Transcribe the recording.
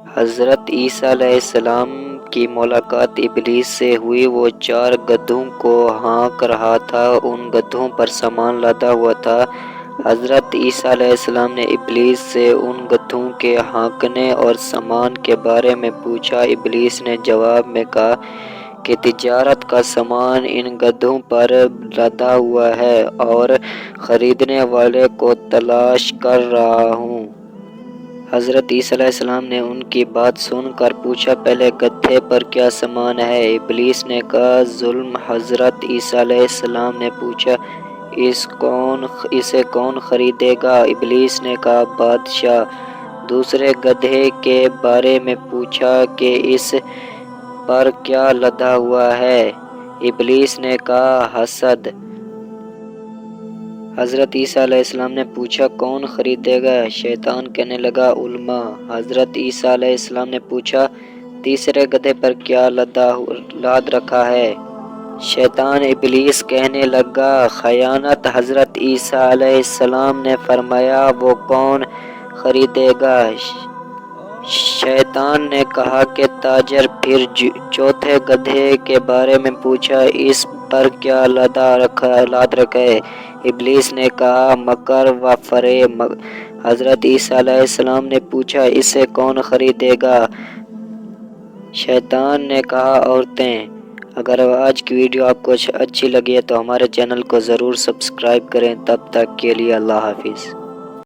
حضرت عیسیٰ علیہ السلام کی ملاقات ابلیس سے ہوئی۔ وہ 4 گدھوں کو ہانک رہا تھا، ان گدھوں پر سامان لدا ہوا تھا۔ حضرت عیسیٰ علیہ السلام نے ابلیس سے ان گدھوں کے ہانکنے اور سامان کے بارے میں پوچھا۔ ابلیس نے جواب میں کہا کہ تجارت کا سامان ان گدھوں پر لدا ہوا ہے اور خریدنے والے کو تلاش کر رہا ہوں۔ حضرت عیسیٰ علیہ السلام نے ان کی بات سن کر پوچھا، پہلے گدھے پر کیا سامان ہے؟ ابلیس نے کہا، ظلم۔ حضرت عیسیٰ علیہ السلام نے پوچھا، اسے کون خریدے گا؟ ابلیس نے کہا، بادشاہ۔ دوسرے گدھے کے بارے میں پوچھا کہ اس پر کیا لدا ہوا ہے؟ ابلیس نے کہا، حسد۔ حضرت عیسیٰ علیہ السلام نے پوچھا، کون خریدے گا؟ شیطان کہنے لگا، علماء۔ حضرت عیسیٰ علیہ السلام نے پوچھا، تیسرے گدھے پر کیا لاد رکھا ہے؟ شیطان ابلیس کہنے لگا، خیانت۔ حضرت عیسیٰ علیہ السلام نے فرمایا، وہ کون خریدے گا؟ شیطان نے کہا کہ تاجر۔ پھر چوتھے گدھے کے بارے میں پوچھا، اس پر کیا لاد رکھا ہے؟ ابلیس نے کہا، مکر و فریب۔ حضرت عیسیٰ علیہ السلام نے پوچھا، اسے کون خریدے گا؟ شیطان نے کہا، عورتیں۔ اگر آج کی ویڈیو آپ کو اچھی لگی ہے تو ہمارے چینل کو ضرور سبسکرائب کریں۔ تب تک کے لیے اللہ حافظ۔